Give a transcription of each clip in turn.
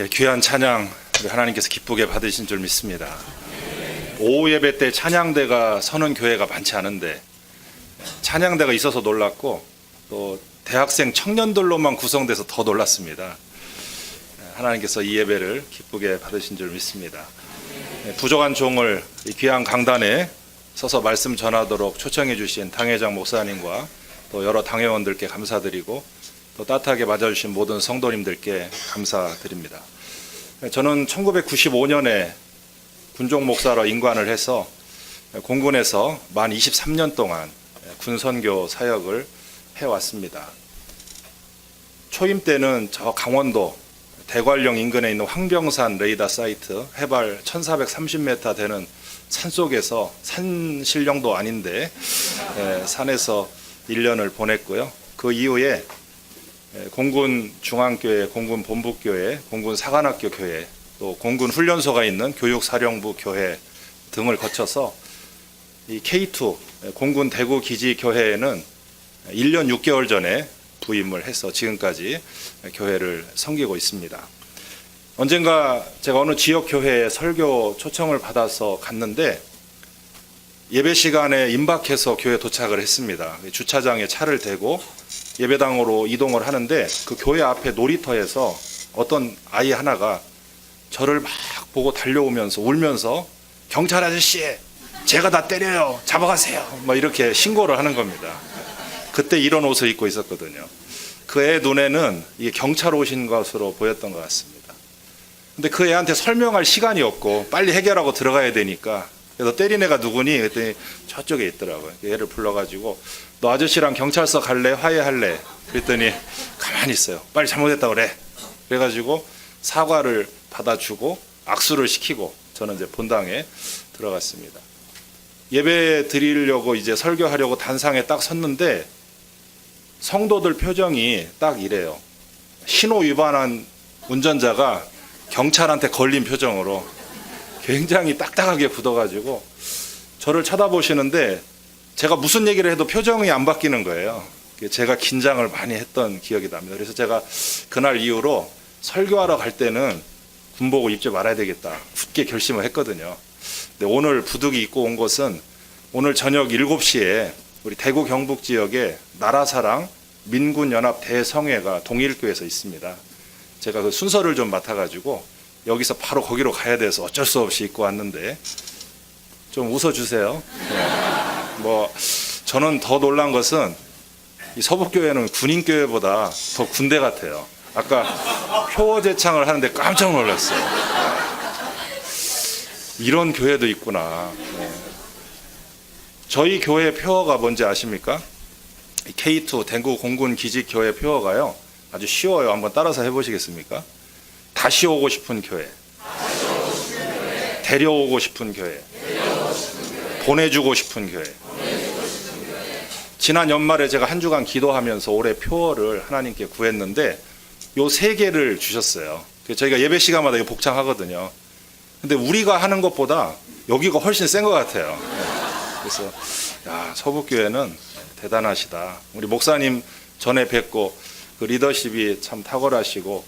귀한 찬양 우리 하나님께서 기쁘게 받으신 줄 믿습니다. 오후 예배 때 찬양대가 서는 교회가 많지 않은데 찬양대가 있어서 놀랐고 또 대학생 청년들로만 구성돼서 더 놀랐습니다. 하나님께서 이 예배를 기쁘게 받으신 줄 믿습니다. 부족한 종을 이 귀한 강단에 서서 말씀 전하도록 초청해 주신 당회장 목사님과 또 여러 당회원들께 감사드리고 또 따뜻하게 맞아주신 모든 성도님들께 감사드립니다. 저는 1995년에 군종 목사로 임관을 해서 공군에서 만 23년 동안 군선교 사역을 해왔습니다. 초임 때는 저 강원도 대관령 인근에 있는 황병산 레이더 사이트 해발 1430m 되는 산속에서 산신령도 아닌데 산에서 1년을 보냈고요. 그 이후에 공군 중앙교회, 공군 본부교회, 공군 사관학교 교회, 또 공군 훈련소가 있는 교육사령부 교회 등을 거쳐서 이 K2 공군 대구 기지 교회에는 1년 6개월 전에 부임을 해서 지금까지 교회를 섬기고 있습니다. 언젠가 제가 어느 지역 교회에 설교 초청을 받아서 갔는데 예배 시간에 임박해서 교회 도착을 했습니다. 주차장에 차를 대고 예배당으로 이동을 하는데 그 교회 앞에 놀이터에서 어떤 아이 하나가 저를 막 보고 달려오면서 울면서 경찰 아저씨 제가 다 때려요 잡아가세요 막 이렇게 신고를 하는 겁니다. 그때 이런 옷을 입고 있었거든요. 그 애 눈에는 이게 경찰 오신 것으로 보였던 것 같습니다. 근데 그 애한테 설명할 시간이 없고 빨리 해결하고 들어가야 되니까 그래서 때린 애가 누구니? 그랬더니 저쪽에 있더라고요. 애를 불러가지고 너 아저씨랑 경찰서 갈래? 화해할래? 그랬더니 가만히 있어요. 빨리 잘못했다고 그래. 그래가지고 사과를 받아주고 악수를 시키고 저는 이제 본당에 들어갔습니다. 예배 드리려고 이제 설교하려고 단상에 딱 섰는데 성도들 표정이 딱 이래요. 신호 위반한 운전자가 경찰한테 걸린 표정으로 굉장히 딱딱하게 굳어가지고 저를 쳐다보시는데 제가 무슨 얘기를 해도 표정이 안 바뀌는 거예요. 제가 긴장을 많이 했던 기억이 납니다. 그래서 제가 그날 이후로 설교하러 갈 때는 군복을 입지 말아야 되겠다 굳게 결심을 했거든요. 근데 오늘 부득이 입고 온 것은 오늘 저녁 7시에 우리 대구 경북 지역에 나라사랑 민군연합 대성회가 동일교에서 있습니다. 제가 그 순서를 좀 맡아가지고 여기서 바로 거기로 가야 돼서 어쩔 수 없이 입고 왔는데 좀 웃어주세요. 뭐 저는 더 놀란 것은 이 서북교회는 군인교회보다 더 군대 같아요. 아까 표어 제창을 하는데 깜짝 놀랐어요. 이런 교회도 있구나. 저희 교회 표어가 뭔지 아십니까? K2 대구 공군 기지 교회 표어가요. 아주 쉬워요. 한번 따라서 해보시겠습니까? 다시 오고 싶은 교회, 데려오고 싶은 교회, 보내주고 싶은 교회. 지난 연말에 제가 한 주간 기도하면서 올해 표어를 하나님께 구했는데 요 세 개를 주셨어요. 저희가 예배 시간마다 이거 복창하거든요. 근데 우리가 하는 것보다 여기가 훨씬 센 것 같아요. 그래서 야, 서북교회는 대단하시다. 우리 목사님 전에 뵙고 그 리더십이 참 탁월하시고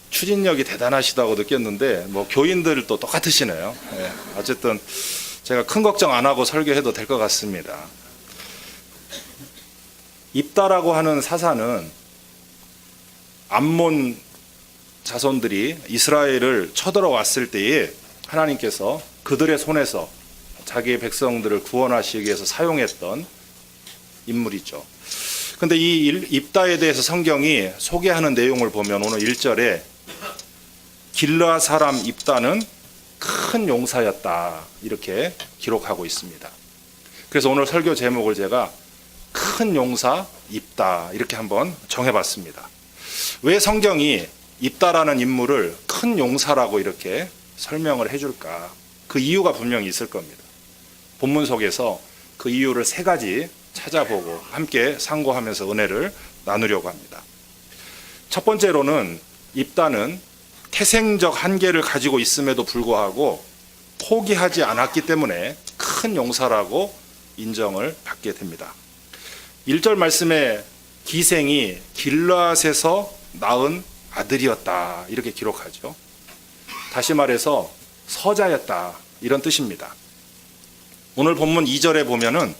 추진력이 대단하시다고 느꼈는데 뭐 교인들도 똑같으시네요. 어쨌든 제가 큰 걱정 안 하고 설교해도 될 것 같습니다. 입다라고 하는 사사는 암몬 자손들이 이스라엘을 쳐들어왔을 때에 하나님께서 그들의 손에서 자기의 백성들을 구원하시기 위해서 사용했던 인물이죠. 근데 이 입다에 대해서 성경이 소개하는 내용을 보면 오늘 1절에 길르앗 사람 입다는 큰 용사였다 이렇게 기록하고 있습니다. 그래서 오늘 설교 제목을 제가 큰 용사 입다 이렇게 한번 정해봤습니다. 왜 성경이 입다라는 인물을 큰 용사라고 이렇게 설명을 해줄까? 그 이유가 분명히 있을 겁니다. 본문 속에서 그 이유를 3가지 찾아보고 함께 상고하면서 은혜를 나누려고 합니다. 첫 번째로는 입다는 태생적 한계를 가지고 있음에도 불구하고 포기하지 않았기 때문에 큰 용사라고 인정을 받게 됩니다. 1절 말씀에 기생이 길르앗에서 낳은 아들이었다 이렇게 기록하죠. 다시 말해서 서자였다, 이런 뜻입니다. 오늘 본문 2절에 보면은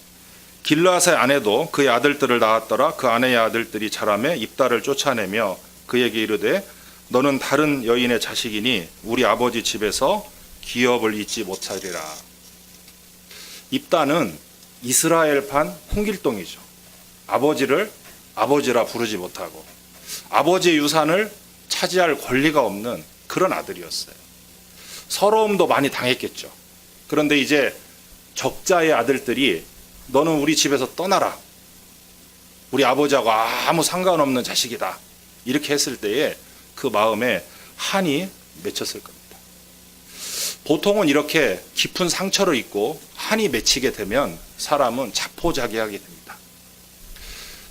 길르앗의 아내도 그의 아들들을 낳았더라. 그 아내의 아들들이 자라매 입다를 쫓아내며 그에게 이르되 너는 다른 여인의 자식이니 우리 아버지 집에서 기업을 잊지 못하리라. 입다는 이스라엘판 홍길동이죠. 아버지를 아버지라 부르지 못하고 아버지의 유산을 차지할 권리가 없는 그런 아들이었어요. 서러움도 많이 당했겠죠. 그런데 이제 적자의 아들들이 너는 우리 집에서 떠나라. 우리 아버지하고 아무 상관없는 자식이다. 이렇게 했을 때에 그 마음에 한이 맺혔을 겁니다. 보통은 이렇게 깊은 상처를 입고 한이 맺히게 되면 사람은 자포자기하게 됩니다.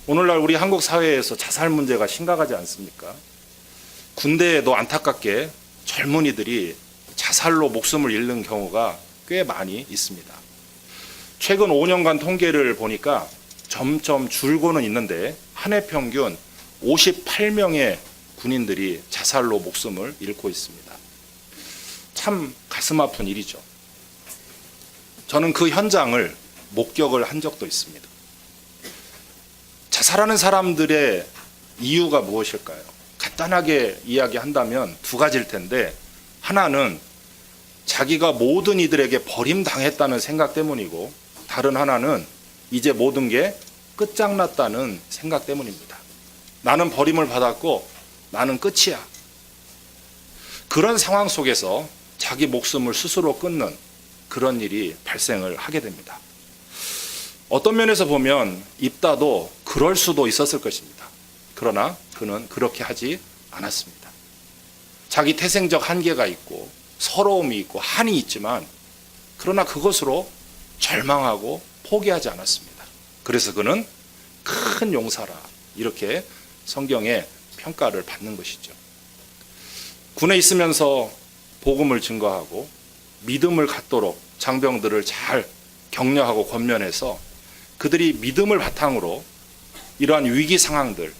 오늘날 우리 한국 사회에서 자살 문제가 심각하지 않습니까? 군대에도 안타깝게 젊은이들이 자살로 목숨을 잃는 경우가 꽤 많이 있습니다. 최근 5년간 통계를 보니까 점점 줄고는 있는데 한 해 평균 58명의 군인들이 자살로 목숨을 잃고 있습니다. 참 가슴 아픈 일이죠. 저는 그 현장을 목격을 한 적도 있습니다. 자살하는 사람들의 이유가 무엇일까요? 간단하게 이야기한다면 두 가지일 텐데, 하나는 자기가 모든 이들에게 버림당했다는 생각 때문이고, 다른 하나는 이제 모든 게 끝장났다는 생각 때문입니다. 나는 버림을 받았고 나는 끝이야. 그런 상황 속에서 자기 목숨을 스스로 끊는 그런 일이 발생을 하게 됩니다. 어떤 면에서 보면 입다도 그럴 수도 있었을 것입니다. 그러나 그는 그렇게 하지 않았습니다. 자기 태생적 한계가 있고 서러움이 있고 한이 있지만, 그러나 그것으로 절망하고 포기하지 않았습니다. 그래서 그는 큰 용사라, 이렇게 성경의 평가를 받는 것이죠. 군에 있으면서 복음을 증거하고 믿음을 갖도록 장병들을 잘 격려하고 권면해서 그들이 믿음을 바탕으로 이러한 위기 상황들,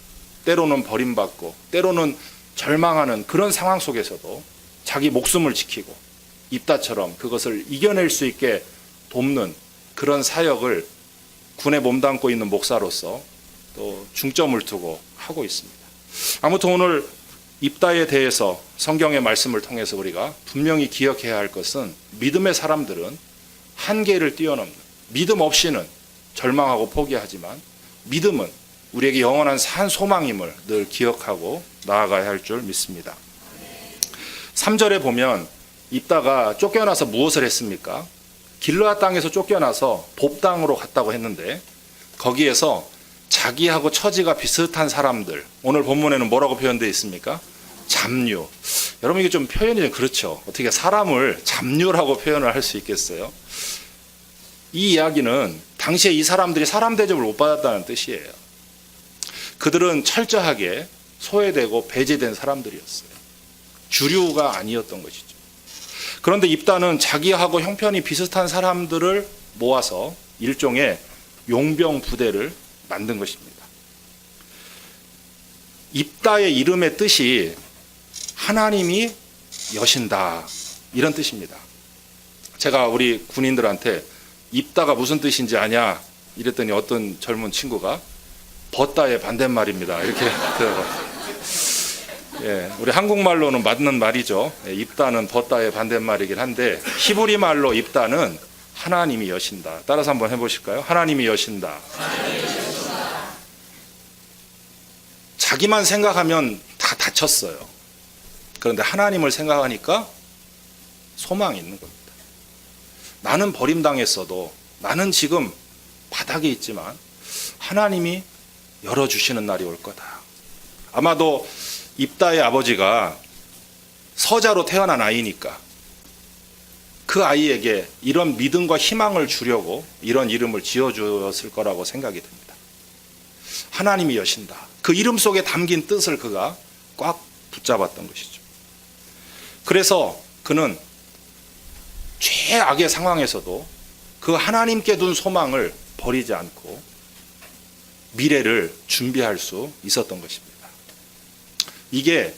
때로는 버림받고 때로는 절망하는 그런 상황 속에서도 자기 목숨을 지키고 입다처럼 그것을 이겨낼 수 있게 돕는 그런 사역을 군에 몸담고 있는 목사로서 또 중점을 두고 하고 있습니다. 아무튼 오늘 입다에 대해서 성경의 말씀을 통해서 우리가 분명히 기억해야 할 것은, 믿음의 사람들은 한계를 뛰어넘는, 믿음 없이는 절망하고 포기하지만 믿음은 우리에게 영원한 산 소망임을 늘 기억하고 나아가야 할 줄 믿습니다. 3절에 보면 입다가 쫓겨나서 무엇을 했습니까? 길르앗 땅에서 쫓겨나서 봅 땅으로 갔다고 했는데, 거기에서 자기하고 처지가 비슷한 사람들, 오늘 본문에는 뭐라고 표현되어 있습니까? 잡류. 여러분, 이게 좀 표현이 좀 그렇죠. 어떻게 사람을 잡류라고 표현을 할 수 있겠어요? 이 이야기는 당시에 이 사람들이 사람 대접을 못 받았다는 뜻이에요. 그들은 철저하게 소외되고 배제된 사람들이었어요. 주류가 아니었던 것이죠. 그런데 입다는 자기하고 형편이 비슷한 사람들을 모아서 일종의 용병 부대를 만든 것입니다. 입다의 이름의 뜻이 하나님이 여신다, 이런 뜻입니다. 제가 우리 군인들한테 입다가 무슨 뜻인지 아냐 이랬더니 어떤 젊은 친구가 벗다의 반대말입니다, 이렇게 들어요. 예, 우리 한국말로는 맞는 말이죠. 예, 입다는 벗다의 반대말이긴 한데 히브리 말로 입다는 하나님이 여신다. 따라서 한번 해보실까요? 하나님이 여신다. 자기만 생각하면 다 다쳤어요. 그런데 하나님을 생각하니까 소망이 있는 겁니다. 나는 버림당했어도, 나는 지금 바닥에 있지만 하나님이 열어주시는 날이 올 거다. 아마도 입다의 아버지가 서자로 태어난 아이니까 그 아이에게 이런 믿음과 희망을 주려고 이런 이름을 지어주었을 거라고 생각이 됩니다. 하나님이 여신다. 그 이름 속에 담긴 뜻을 그가 꽉 붙잡았던 것이죠. 그래서 그는 최악의 상황에서도 그 하나님께 둔 소망을 버리지 않고 미래를 준비할 수 있었던 것입니다. 이게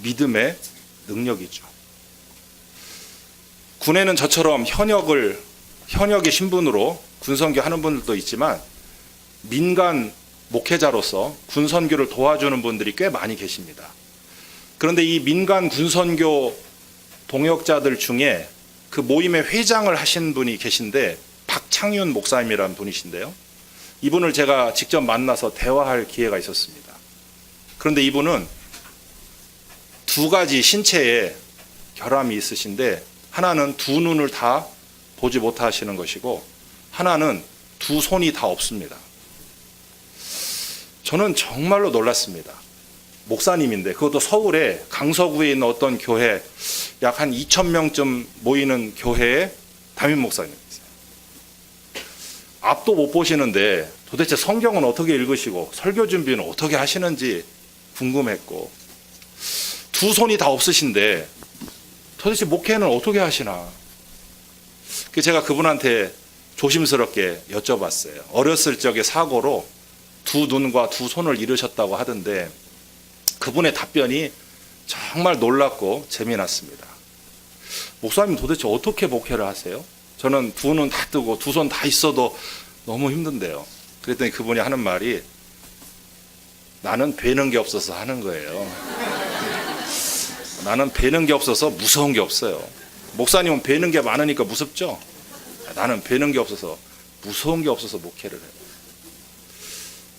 믿음의 능력이죠. 군에는 저처럼 현역의 신분으로 군선교 하는 분들도 있지만 민간 목회자로서 군선교를 도와주는 분들이 꽤 많이 계십니다. 그런데 이 민간 군선교 동역자들 중에 그 모임의 회장을 하신 분이 계신데 박창윤 목사님이라는 분이신데요. 이분을 제가 직접 만나서 대화할 기회가 있었습니다. 그런데 이분은 두 가지 신체에 결함이 있으신데 하나는 두 눈을 다 보지 못하시는 것이고 하나는 두 손이 다 없습니다. 저는 정말로 놀랐습니다. 목사님인데 그것도 서울에 강서구에 있는 어떤 교회 약 한 2,000명쯤 모이는 교회의 담임 목사님이세요. 앞도 못 보시는데 도대체 성경은 어떻게 읽으시고 설교 준비는 어떻게 하시는지 궁금했고 두 손이 다 없으신데 도대체 목회는 어떻게 하시나. 제가 그분한테 조심스럽게 여쭤봤어요. 어렸을 적에 사고로 두 눈과 두 손을 잃으셨다고 하던데 그분의 답변이 정말 놀랍고 재미났습니다. 목사님 도대체 어떻게 목회를 하세요? 저는 두 눈 다 뜨고 두 손 다 있어도 너무 힘든데요. 그랬더니 그분이 하는 말이 나는 배는 게 없어서 하는 거예요. 나는 배는 게 없어서 무서운 게 없어요. 목사님은 배는 게 많으니까 무섭죠? 나는 배는 게 없어서 무서운 게 없어서 목회를 해요.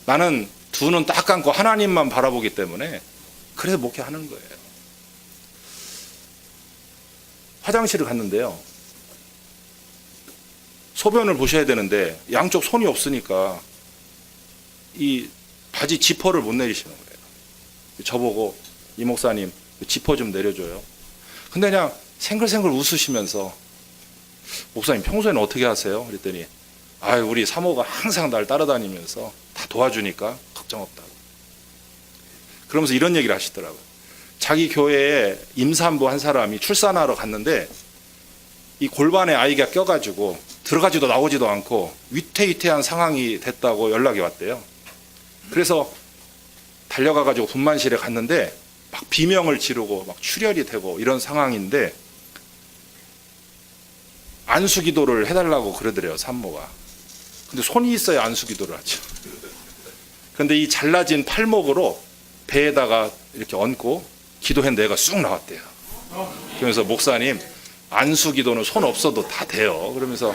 나는 두 눈 딱 감고 하나님만 바라보기 때문에 그래서 목회하는 거예요. 화장실을 갔는데요. 소변을 보셔야 되는데 양쪽 손이 없으니까 이 바지 지퍼를 못 내리시는 거예요. 저보고 이 목사님 지퍼 좀 내려줘요. 근데 그냥 생글생글 웃으시면서 목사님 평소에는 어떻게 하세요? 그랬더니 우리 사모가 항상 날 따라다니면서 다 도와주니까 걱정 없다고. 그러면서 이런 얘기를 하시더라고요. 자기 교회에 임산부 한 사람이 출산하러 갔는데 이 골반에 아이가 껴가지고 들어가지도 나오지도 않고 위태위태한 상황이 됐다고 연락이 왔대요. 그래서 달려가가지고 분만실에 갔는데 막 비명을 지르고 막 출혈이 되고 이런 상황인데 안수기도를 해달라고 그러더래요, 산모가. 근데 손이 있어야 안수기도를 하죠. 그런데 이 잘라진 팔목으로 배에다가 이렇게 얹고 기도했는데 애가 쑥 나왔대요. 그러면서 목사님 안수기도는 손 없어도 다 돼요. 그러면서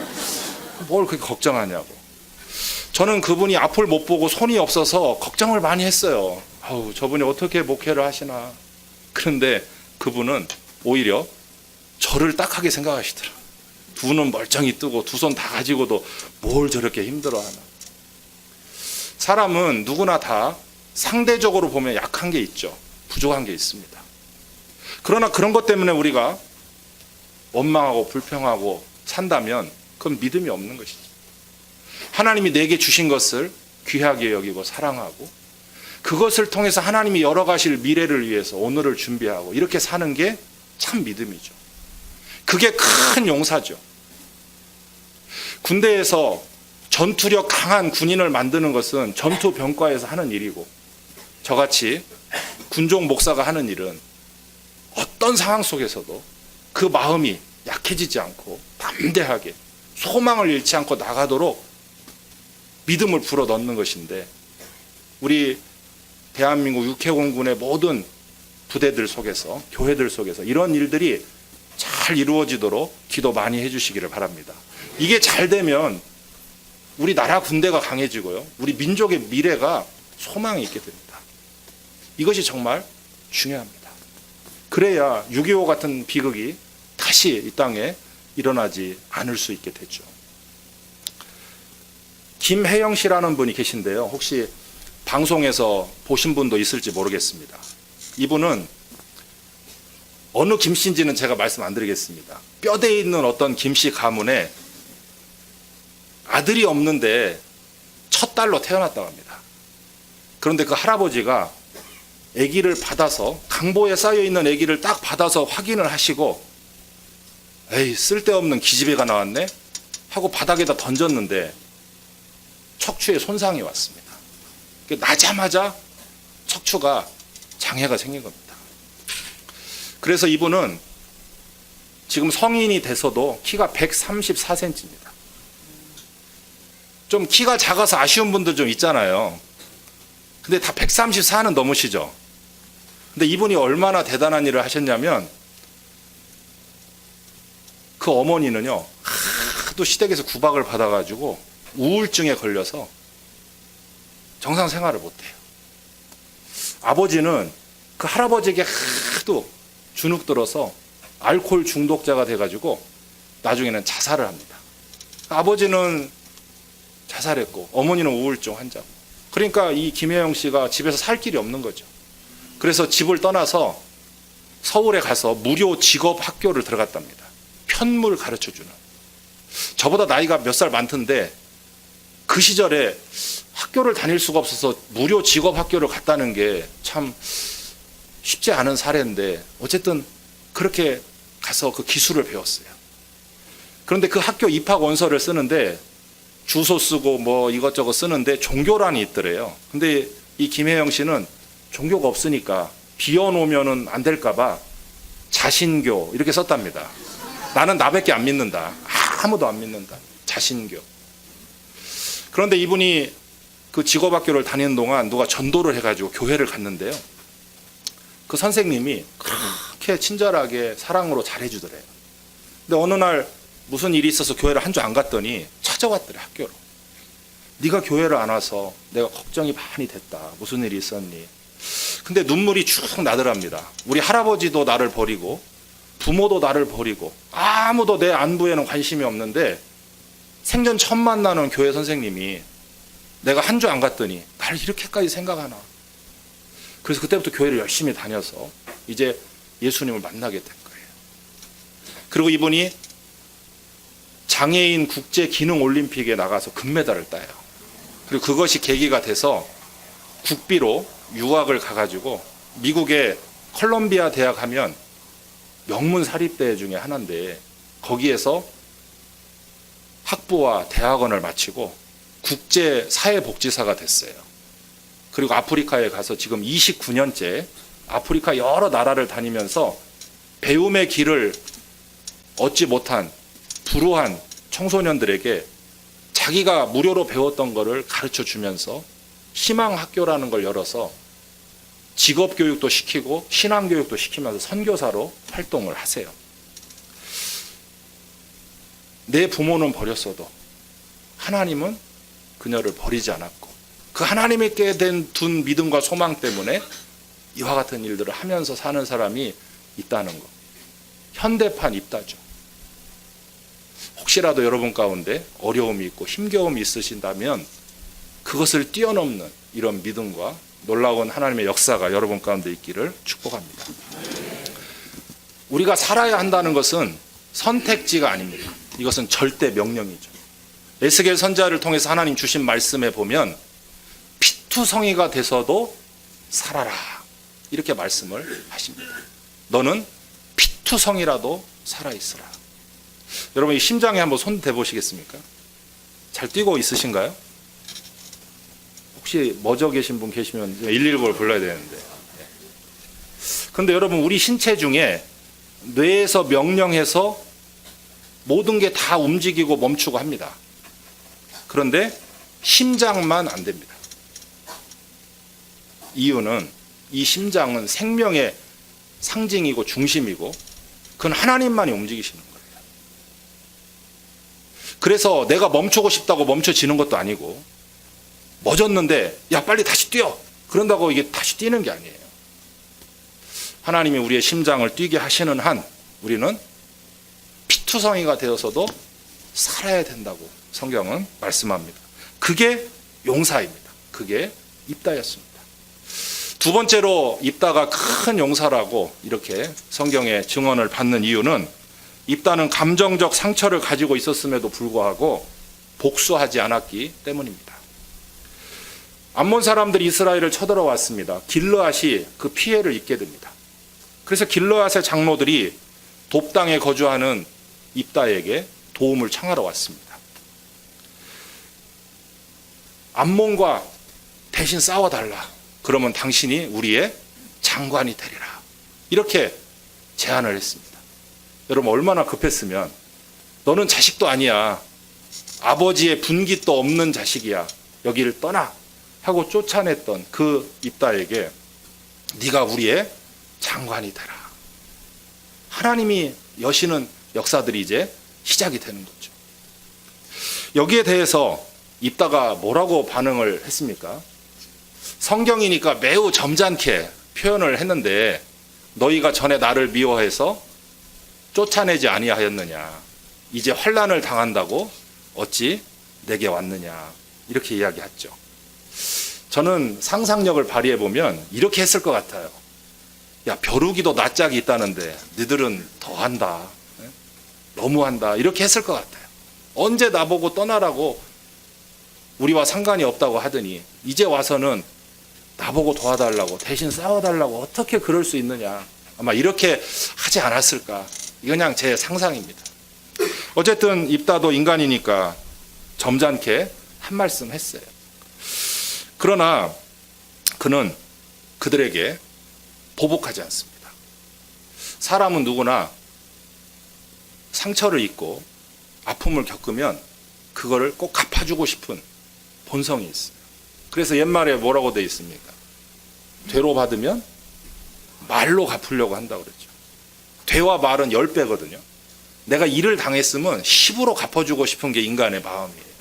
뭘 그렇게 걱정하냐고. 저는 그분이 앞을 못 보고 손이 없어서 걱정을 많이 했어요. 저분이 어떻게 목회를 하시나. 그런데 그분은 오히려 저를 딱하게 생각하시더라고요. 두 눈 멀쩡히 뜨고 두 손 다 가지고도 뭘 저렇게 힘들어하나. 사람은 누구나 다 상대적으로 보면 약한 게 있죠. 부족한 게 있습니다. 그러나 그런 것 때문에 우리가 원망하고 불평하고 산다면 그건 믿음이 없는 것이죠. 하나님이 내게 주신 것을 귀하게 여기고 사랑하고 그것을 통해서 하나님이 열어가실 미래를 위해서 오늘을 준비하고 이렇게 사는 게 참 믿음이죠. 그게 큰 용사죠. 군대에서 전투력 강한 군인을 만드는 것은 전투병과에서 하는 일이고 저같이 군종 목사가 하는 일은 어떤 상황 속에서도 그 마음이 약해지지 않고 담대하게 소망을 잃지 않고 나가도록 믿음을 불어넣는 것인데 우리 대한민국 육해공군의 모든 부대들 속에서 교회들 속에서 이런 일들이 잘 이루어지도록 기도 많이 해주시기를 바랍니다. 이게 잘 되면 우리 나라 군대가 강해지고요. 우리 민족의 미래가 소망이 있게 됩니다. 이것이 정말 중요합니다. 그래야 6.25 같은 비극이 다시 이 땅에 일어나지 않을 수 있게 되죠. 김혜영 씨라는 분이 계신데요. 혹시 방송에서 보신 분도 있을지 모르겠습니다. 이분은 어느 김씨인지는 제가 말씀 안 드리겠습니다. 뼈대에 있는 어떤 김씨 가문에 아들이 없는데 첫 딸로 태어났다고 합니다. 그런데 그 할아버지가 아기를 받아서 강보에 쌓여있는 아기를 딱 받아서 확인을 하시고 에이 쓸데없는 기집애가 나왔네 하고 바닥에다 던졌는데 척추에 손상이 왔습니다. 나자마자 척추가 장애가 생긴 겁니다. 그래서 이분은 지금 성인이 돼서도 키가 134cm입니다. 좀 키가 작아서 아쉬운 분들 좀 있잖아요. 근데 다 134는 넘으시죠. 근데 이분이 얼마나 대단한 일을 하셨냐면 그 어머니는요, 하도 시댁에서 구박을 받아가지고 우울증에 걸려서 정상 생활을 못해요. 아버지는 그 할아버지에게 하도 주눅 들어서 알코올 중독자가 돼가지고 나중에는 자살을 합니다. 아버지는 자살했고 어머니는 우울증 환자고. 그러니까 이 김혜영 씨가 집에서 살 길이 없는 거죠. 그래서 집을 떠나서 서울에 가서 무료 직업 학교를 들어갔답니다. 편물 가르쳐주는. 저보다 나이가 몇 살 많던데 그 시절에 학교를 다닐 수가 없어서 무료 직업 학교를 갔다는 게 참 쉽지 않은 사례인데 어쨌든 그렇게 가서 그 기술을 배웠어요. 그런데 그 학교 입학 원서를 쓰는데 주소 쓰고 뭐 이것저것 쓰는데 종교란이 있더래요. 근데 이 김혜영 씨는 종교가 없으니까 비워놓으면 안 될까봐 자신교 이렇게 썼답니다. 나는 나밖에 안 믿는다. 아무도 안 믿는다. 자신교. 그런데 이분이 그 직업학교를 다니는 동안 누가 전도를 해가지고 교회를 갔는데요. 그 선생님이 그렇게 친절하게 사랑으로 잘해주더래요. 근데 어느 날 무슨 일이 있어서 교회를 한 주 안 갔더니 찾아왔더래, 학교로. 네가 교회를 안 와서 내가 걱정이 많이 됐다. 무슨 일이 있었니? 근데 눈물이 쭉 나더랍니다. 우리 할아버지도 나를 버리고 부모도 나를 버리고 아무도 내 안부에는 관심이 없는데 생전 처음 만나는 교회 선생님이 내가 한 주 안 갔더니 나를 이렇게까지 생각하나. 그래서 그때부터 교회를 열심히 다녀서 이제 예수님을 만나게 된 거예요. 그리고 이분이 장애인 국제 기능 올림픽에 나가서 금메달을 따요. 그리고 그것이 계기가 돼서 국비로 유학을 가가지고 미국의 컬럼비아 대학 하면 명문 사립대 중에 하나인데 거기에서 학부와 대학원을 마치고 국제 사회복지사가 됐어요. 그리고 아프리카에 가서 지금 29년째 아프리카 여러 나라를 다니면서 배움의 길을 얻지 못한 불우한 청소년들에게 자기가 무료로 배웠던 것을 가르쳐 주면서 희망학교라는 걸 열어서 직업교육도 시키고 신앙교육도 시키면서 선교사로 활동을 하세요. 내 부모는 버렸어도 하나님은 그녀를 버리지 않았고 그 하나님께 둔 믿음과 소망 때문에 이와 같은 일들을 하면서 사는 사람이 있다는 것. 현대판 입다죠. 혹시라도 여러분 가운데 어려움이 있고 힘겨움이 있으신다면 그것을 뛰어넘는 이런 믿음과 놀라운 하나님의 역사가 여러분 가운데 있기를 축복합니다. 우리가 살아야 한다는 것은 선택지가 아닙니다. 이것은 절대 명령이죠. 에스겔 선지자를 통해서 하나님 주신 말씀에 보면 피투성이가 돼서도 살아라 이렇게 말씀을 하십니다. 너는 피투성이라도 살아있으라. 여러분 이 심장에 한번 손 대보시겠습니까? 잘 뛰고 있으신가요? 혹시 멎어 계신 분 계시면 119를 불러야 되는데. 그런데 여러분 우리 신체 중에 뇌에서 명령해서 모든 게 다 움직이고 멈추고 합니다. 그런데 심장만 안 됩니다. 이유는 이 심장은 생명의 상징이고 중심이고 그건 하나님만이 움직이시는 거예요. 그래서 내가 멈추고 싶다고 멈춰지는 것도 아니고 멎었는데 야 빨리 다시 뛰어 그런다고 이게 다시 뛰는 게 아니에요. 하나님이 우리의 심장을 뛰게 하시는 한 우리는 피투성이가 되어서도 살아야 된다고 성경은 말씀합니다. 그게 용사입니다. 그게 입다였습니다. 두 번째로 입다가 큰 용사라고 이렇게 성경의 증언을 받는 이유는 입다는 감정적 상처를 가지고 있었음에도 불구하고 복수하지 않았기 때문입니다. 암몬 사람들이 이스라엘을 쳐들어왔습니다. 길르앗이 그 피해를 입게 됩니다. 그래서 길르앗의 장로들이 돕당에 거주하는 입다에게 도움을 청하러 왔습니다. 암몬과 대신 싸워달라. 그러면 당신이 우리의 장관이 되리라. 이렇게 제안을 했습니다. 여러분 얼마나 급했으면 너는 자식도 아니야. 아버지의 분깃도 없는 자식이야. 여기를 떠나 하고 쫓아냈던 그 입다에게 네가 우리의 장관이 되라. 하나님이 여시는 역사들이 이제 시작이 되는 거죠. 여기에 대해서 입다가 뭐라고 반응을 했습니까? 성경이니까 매우 점잖게 표현을 했는데 너희가 전에 나를 미워해서 쫓아내지 아니하였느냐. 이제 환난을 당한다고 어찌 내게 왔느냐. 이렇게 이야기했죠. 저는 상상력을 발휘해 보면 이렇게 했을 것 같아요. 야, 벼룩이도 낯짝이 있다는데 너희들은 더한다. 너무한다. 이렇게 했을 것 같아요. 언제 나보고 떠나라고 우리와 상관이 없다고 하더니 이제 와서는 나보고 도와달라고 대신 싸워달라고 어떻게 그럴 수 있느냐. 아마 이렇게 하지 않았을까. 이건 그냥 제 상상입니다. 어쨌든 입다도 인간이니까 점잖게 한 말씀 했어요. 그러나 그는 그들에게 보복하지 않습니다. 사람은 누구나 상처를 입고 아픔을 겪으면 그거를 꼭 갚아주고 싶은 본성이 있어요. 그래서 옛말에 뭐라고 되어 있습니까? 되로 받으면 말로 갚으려고 한다고 그랬죠. 되와 말은 10배거든요. 내가 일을 당했으면 10으로 갚아주고 싶은 게 인간의 마음이에요.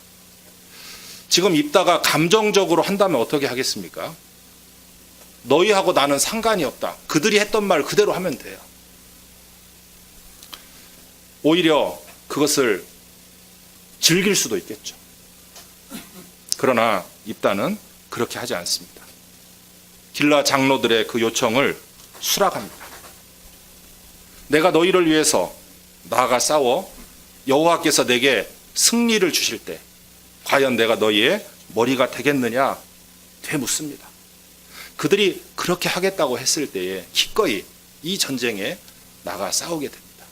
지금 입다가 감정적으로 한다면 어떻게 하겠습니까? 너희하고 나는 상관이 없다. 그들이 했던 말 그대로 하면 돼요. 오히려 그것을 즐길 수도 있겠죠. 그러나 입다는 그렇게 하지 않습니다. 길라 장로들의 그 요청을 수락합니다. 내가 너희를 위해서 나아가 싸워 여호와께서 내게 승리를 주실 때 과연 내가 너희의 머리가 되겠느냐 되묻습니다. 그들이 그렇게 하겠다고 했을 때에 기꺼이 이 전쟁에 나가 싸우게 됩니다.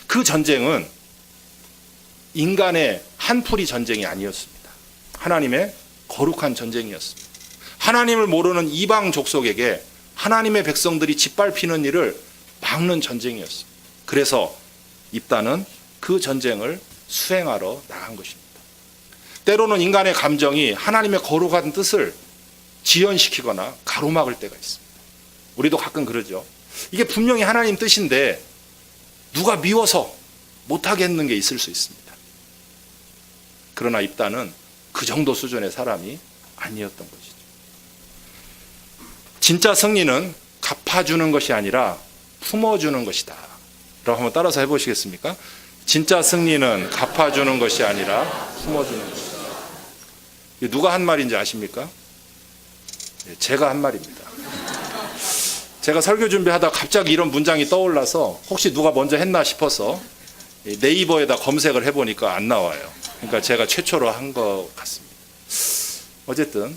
그 전쟁은 인간의 한풀이 전쟁이 아니었습니다. 하나님의 거룩한 전쟁이었습니다. 하나님을 모르는 이방 족속에게 하나님의 백성들이 짓밟히는 일을 막는 전쟁이었습니다. 그래서 입다는 그 전쟁을 수행하러 나간 것입니다. 때로는 인간의 감정이 하나님의 거룩한 뜻을 지연시키거나 가로막을 때가 있습니다. 우리도 가끔 그러죠. 이게 분명히 하나님 뜻인데 누가 미워서 못하게 했는 게 있을 수 있습니다. 그러나 입다는 그 정도 수준의 사람이 아니었던 것이죠. 진짜 승리는 갚아주는 것이 아니라 품어주는 것이다. 라고 한번 따라서 해보시겠습니까? 진짜 승리는 갚아주는 것이 아니라 품어주는 것이다. 누가 한 말인지 아십니까? 제가 한 말입니다. 제가 설교 준비하다 갑자기 이런 문장이 떠올라서 혹시 누가 먼저 했나 싶어서 네이버에다 검색을 해보니까 안 나와요. 그러니까 제가 최초로 한 것 같습니다. 어쨌든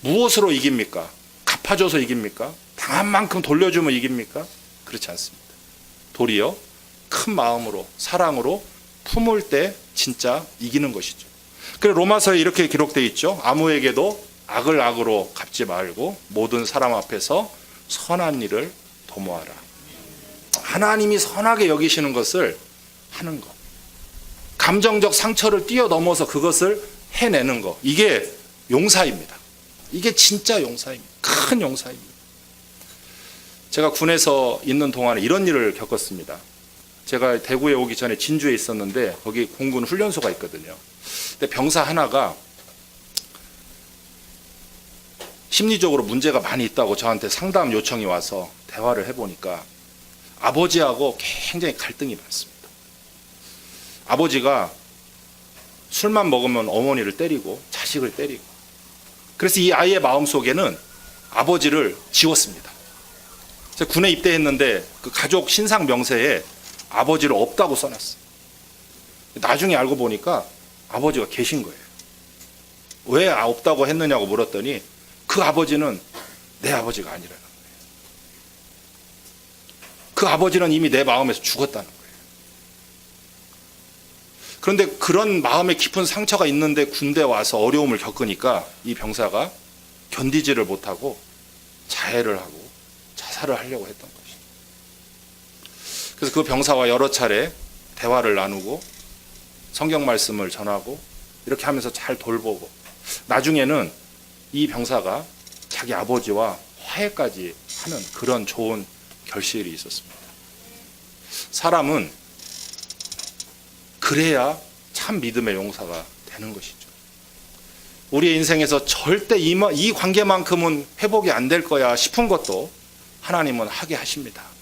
무엇으로 이깁니까? 갚아줘서 이깁니까? 당한 만큼 돌려주면 이깁니까? 그렇지 않습니다. 도리어 큰 마음으로 사랑으로 품을 때 진짜 이기는 것이죠. 그래서 로마서에 이렇게 기록되어 있죠. 아무에게도 악을 악으로 갚지 말고 모든 사람 앞에서 선한 일을 도모하라. 하나님이 선하게 여기시는 것을 하는 것. 감정적 상처를 뛰어넘어서 그것을 해내는 것. 이게 용사입니다. 이게 진짜 용사입니다. 큰 용사입니다. 제가 군에서 있는 동안에 이런 일을 겪었습니다. 제가 대구에 오기 전에 진주에 있었는데 거기 공군 훈련소가 있거든요. 근데 병사 하나가 심리적으로 문제가 많이 있다고 저한테 상담 요청이 와서 대화를 해보니까 아버지하고 굉장히 갈등이 많습니다. 아버지가 술만 먹으면 어머니를 때리고 자식을 때리고, 그래서 이 아이의 마음속에는 아버지를 지웠습니다. 제가 군에 입대했는데 그 가족 신상 명세에 아버지를 없다고 써놨어요. 나중에 알고 보니까 아버지가 계신 거예요. 왜 없다고 했느냐고 물었더니 그 아버지는 내 아버지가 아니라는 거예요. 그 아버지는 이미 내 마음에서 죽었다는 거예요. 그런데 그런 마음에 깊은 상처가 있는데 군대 와서 어려움을 겪으니까 이 병사가 견디지를 못하고 자해를 하고 자살을 하려고 했던 것이죠. 그래서 그 병사와 여러 차례 대화를 나누고 성경 말씀을 전하고 이렇게 하면서 잘 돌보고 나중에는 이 병사가 자기 아버지와 화해까지 하는 그런 좋은 결실이 있었습니다. 사람은 그래야 참 믿음의 용사가 되는 것이죠. 우리의 인생에서 절대 이 관계만큼은 회복이 안 될 거야 싶은 것도 하나님은 하게 하십니다.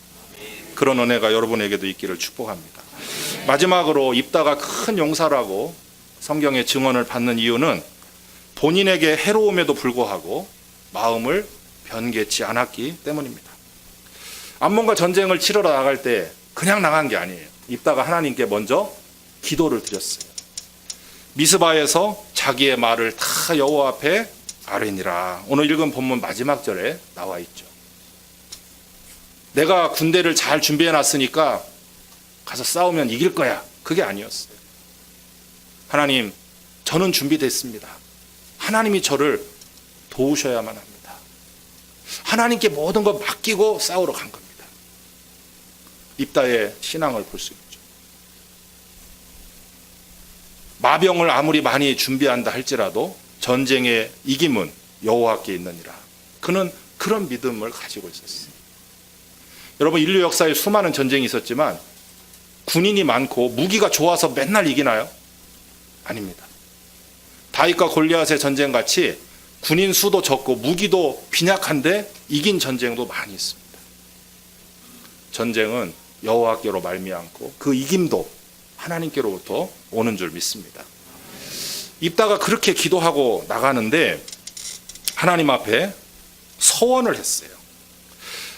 그런 은혜가 여러분에게도 있기를 축복합니다. 마지막으로 입다가 큰 용사라고 성경의 증언을 받는 이유는 본인에게 해로움에도 불구하고 마음을 변개치 않았기 때문입니다. 암몬과 전쟁을 치러러 나갈 때 그냥 나간 게 아니에요. 입다가 하나님께 먼저 기도를 드렸어요. 미스바에서 자기의 말을 다 여호와 앞에 아뢰니라. 오늘 읽은 본문 마지막 절에 나와 있죠. 내가 군대를 잘 준비해 놨으니까 가서 싸우면 이길 거야. 그게 아니었어요. 하나님, 저는 준비됐습니다. 하나님이 저를 도우셔야만 합니다. 하나님께 모든 걸 맡기고 싸우러 간 겁니다. 입다의 신앙을 볼 수 있죠. 마병을 아무리 많이 준비한다 할지라도 전쟁의 이김은 여호와께 있느니라. 그는 그런 믿음을 가지고 있었어요. 여러분, 인류 역사에 수많은 전쟁이 있었지만 군인이 많고 무기가 좋아서 맨날 이기나요? 아닙니다. 다윗과 골리앗의 전쟁 같이 군인 수도 적고 무기도 빈약한데 이긴 전쟁도 많이 있습니다. 전쟁은 여호와께로 말미암고 그 이김도 하나님께로부터 오는 줄 믿습니다. 입다가 그렇게 기도하고 나가는데 하나님 앞에 서원을 했어요.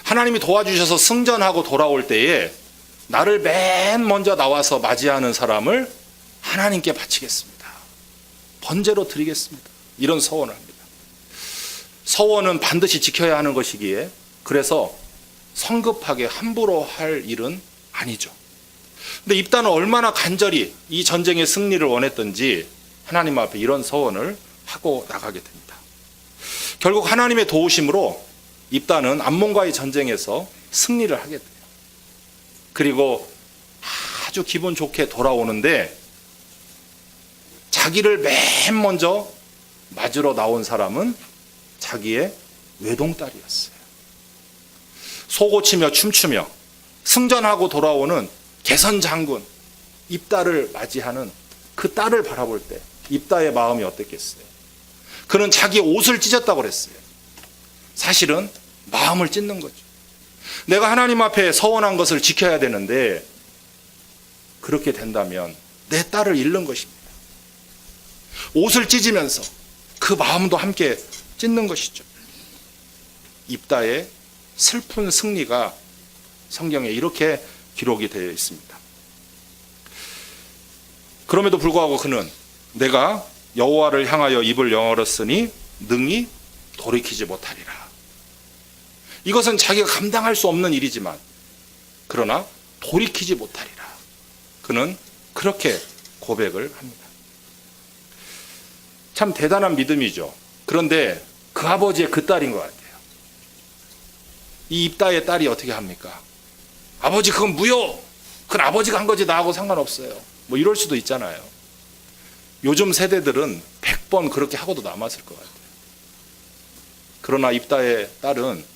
하나님이 도와주셔서 승전하고 돌아올 때에 나를 맨 먼저 나와서 맞이하는 사람을 하나님께 바치겠습니다. 번제로 드리겠습니다. 이런 서원을 합니다. 서원은 반드시 지켜야 하는 것이기에 그래서 성급하게 함부로 할 일은 아니죠. 근데 입다는 얼마나 간절히 이 전쟁의 승리를 원했던지 하나님 앞에 이런 서원을 하고 나가게 됩니다. 결국 하나님의 도우심으로 입다는 암몬과의 전쟁에서 승리를 하게 돼요. 그리고 아주 기분 좋게 돌아오는데 자기를 맨 먼저 맞으러 나온 사람은 자기의 외동딸이었어요. 소고치며 춤추며 승전하고 돌아오는 개선 장군 입다를 맞이하는 그 딸을 바라볼 때 입다의 마음이 어땠겠어요? 그는 자기 옷을 찢었다고 그랬어요. 사실은 마음을 찢는 거죠. 내가 하나님 앞에 서원한 것을 지켜야 되는데 그렇게 된다면 내 딸을 잃는 것입니다. 옷을 찢으면서 그 마음도 함께 찢는 것이죠. 입다의 슬픈 승리가 성경에 이렇게 기록이 되어 있습니다. 그럼에도 불구하고 그는 내가 여호와를 향하여 입을 열었으니 능히 돌이키지 못하리라. 이것은 자기가 감당할 수 없는 일이지만 그러나 돌이키지 못하리라. 그는 그렇게 고백을 합니다. 참 대단한 믿음이죠. 그런데 그 아버지의 그 딸인 것 같아요. 이 입다의 딸이 어떻게 합니까? 아버지 그건 무효. 그건 아버지가 한 거지 나하고 상관없어요. 뭐 이럴 수도 있잖아요. 요즘 세대들은 100번 그렇게 하고도 남았을 것 같아요. 그러나 입다의 딸은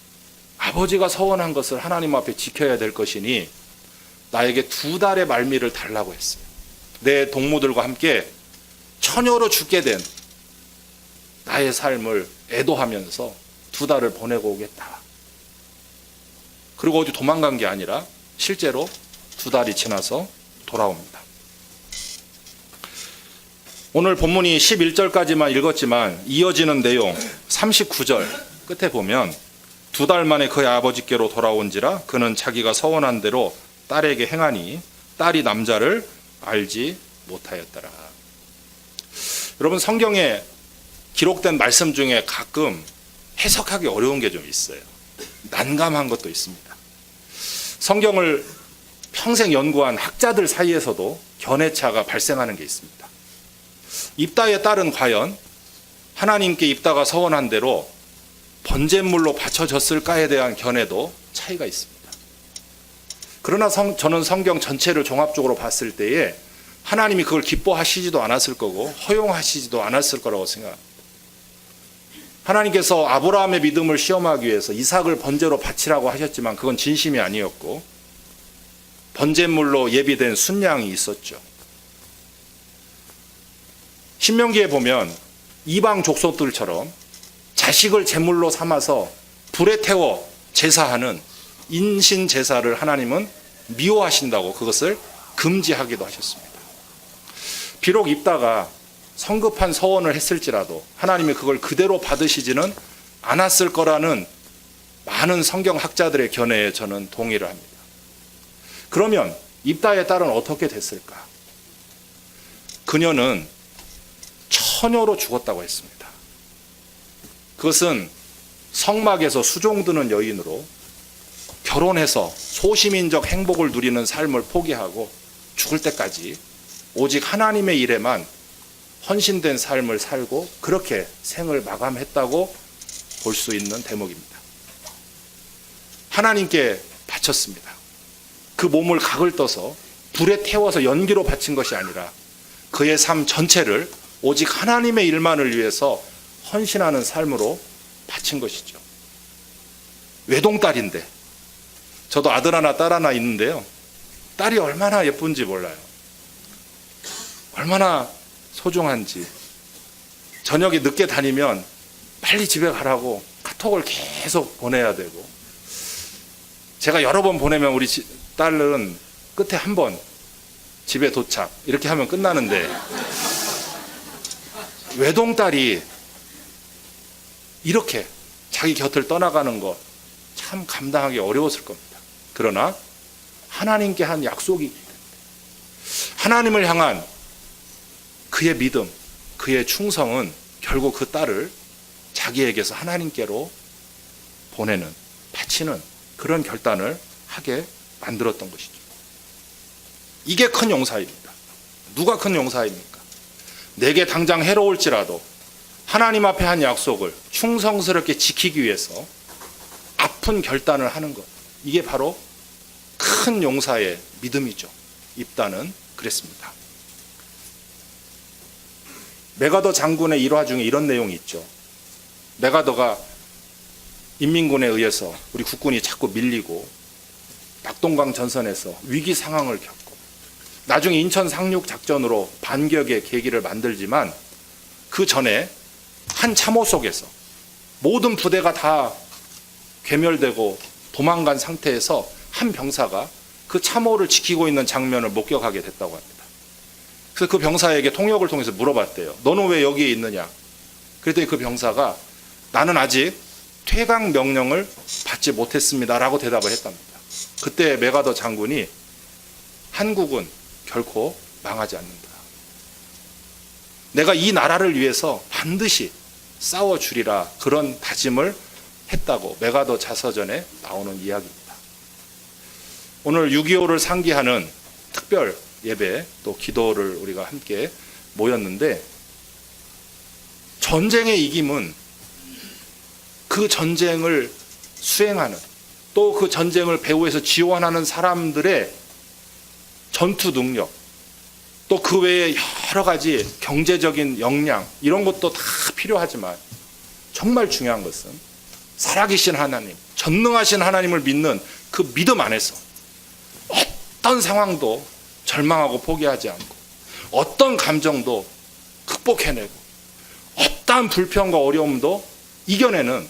아버지가 서원한 것을 하나님 앞에 지켜야 될 것이니 나에게 2달의 말미를 달라고 했어요. 내 동무들과 함께 처녀로 죽게 된 나의 삶을 애도하면서 2달을 보내고 오겠다. 그리고 어디 도망간 게 아니라 실제로 2달이 지나서 돌아옵니다. 오늘 본문이 11절까지만 읽었지만 이어지는 내용 39절 끝에 보면 2달 만에 그의 아버지께로 돌아온지라 그는 자기가 서원한 대로 딸에게 행하니 딸이 남자를 알지 못하였더라. 여러분, 성경에 기록된 말씀 중에 가끔 해석하기 어려운 게 좀 있어요. 난감한 것도 있습니다. 성경을 평생 연구한 학자들 사이에서도 견해차가 발생하는 게 있습니다. 입다의 딸은 과연 하나님께 입다가 서원한 대로 번제물로 바쳐졌을까에 대한 견해도 차이가 있습니다. 그러나 저는 성경 전체를 종합적으로 봤을 때에 하나님이 그걸 기뻐하시지도 않았을 거고 허용하시지도 않았을 거라고 생각합니다. 하나님께서 아브라함의 믿음을 시험하기 위해서 이삭을 번제로 바치라고 하셨지만 그건 진심이 아니었고 번제물로 예비된 순양이 있었죠. 신명기에 보면 이방 족속들처럼 자식을 제물로 삼아서 불에 태워 제사하는 인신 제사를 하나님은 미워하신다고 그것을 금지하기도 하셨습니다. 비록 입다가 성급한 서원을 했을지라도 하나님이 그걸 그대로 받으시지는 않았을 거라는 많은 성경 학자들의 견해에 저는 동의를 합니다. 그러면 입다의 딸은 어떻게 됐을까? 그녀는 처녀로 죽었다고 했습니다. 그것은 성막에서 수종드는 여인으로 결혼해서 소시민적 행복을 누리는 삶을 포기하고 죽을 때까지 오직 하나님의 일에만 헌신된 삶을 살고 그렇게 생을 마감했다고 볼 수 있는 대목입니다. 하나님께 바쳤습니다. 그 몸을 각을 떠서 불에 태워서 연기로 바친 것이 아니라 그의 삶 전체를 오직 하나님의 일만을 위해서 헌신하는 삶으로 바친 것이죠. 외동딸인데 저도 아들 하나 딸 하나 있는데요. 딸이 얼마나 예쁜지 몰라요. 얼마나 소중한지. 저녁에 늦게 다니면 빨리 집에 가라고 카톡을 계속 보내야 되고 제가 여러 번 보내면 우리 딸은 끝에 한 번 집에 도착 이렇게 하면 끝나는데 외동딸이 이렇게 자기 곁을 떠나가는 거 참 감당하기 어려웠을 겁니다. 그러나 하나님께 한 약속이 하나님을 향한 그의 믿음, 그의 충성은 결국 그 딸을 자기에게서 하나님께로 보내는, 바치는 그런 결단을 하게 만들었던 것이죠. 이게 큰 용사입니다. 누가 큰 용사입니까? 내게 당장 해로울지라도 하나님 앞에 한 약속을 충성스럽게 지키기 위해서 아픈 결단을 하는 것. 이게 바로 큰 용사의 믿음이죠. 입다는 그랬습니다. 메가더 장군의 일화 중에 이런 내용이 있죠. 메가더가 인민군에 의해서 우리 국군이 자꾸 밀리고 낙동강 전선에서 위기 상황을 겪고 나중에 인천 상륙 작전으로 반격의 계기를 만들지만 그 전에 한 참호 속에서 모든 부대가 다 괴멸되고 도망간 상태에서 한 병사가 그 참호를 지키고 있는 장면을 목격하게 됐다고 합니다. 그래서 그 병사에게 통역을 통해서 물어봤대요. 너는 왜 여기에 있느냐? 그랬더니 그 병사가 나는 아직 퇴강 명령을 받지 못했습니다라고 대답을 했답니다. 그때 메가더 장군이 한국은 결코 망하지 않는다. 내가 이 나라를 위해서 반드시 싸워주리라 그런 다짐을 했다고 메가더 자서전에 나오는 이야기입니다. 오늘 6.25를 상기하는 특별 예배 또 기도를 우리가 함께 모였는데 전쟁의 이김은 그 전쟁을 수행하는 또 그 전쟁을 배후에서 지원하는 사람들의 전투 능력 또 그 외에 여러 가지 경제적인 역량 이런 것도 다 필요하지만 정말 중요한 것은 살아계신 하나님, 전능하신 하나님을 믿는 그 믿음 안에서 어떤 상황도 절망하고 포기하지 않고 어떤 감정도 극복해내고 어떠한 불평과 어려움도 이겨내는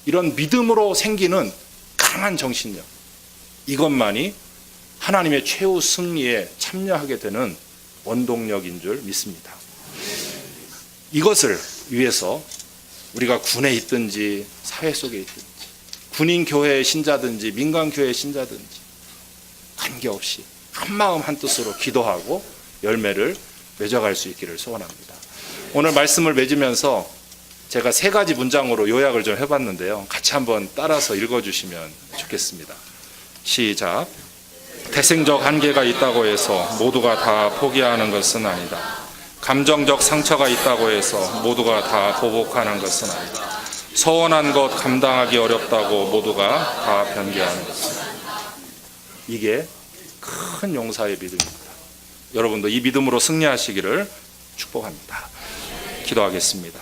이런 믿음으로 생기는 강한 정신력, 이것만이 하나님의 최후 승리에 참여하게 되는 원동력인 줄 믿습니다. 이것을 위해서 우리가 군에 있든지 사회 속에 있든지 군인 교회의 신자든지 민간 교회의 신자든지 관계없이 한마음 한뜻으로 기도하고 열매를 맺어갈 수 있기를 소원합니다. 오늘 말씀을 맺으면서 제가 3가지 문장으로 요약을 좀 해봤는데요. 같이 한번 따라서 읽어주시면 좋겠습니다. 시작. 태생적 한계가 있다고 해서 모두가 다 포기하는 것은 아니다. 감정적 상처가 있다고 해서 모두가 다 보복하는 것은 아니다. 서운한 것 감당하기 어렵다고 모두가 다 변개하는 것은 아니다. 이게 큰 용사의 믿음입니다. 여러분도 이 믿음으로 승리하시기를 축복합니다. 기도하겠습니다.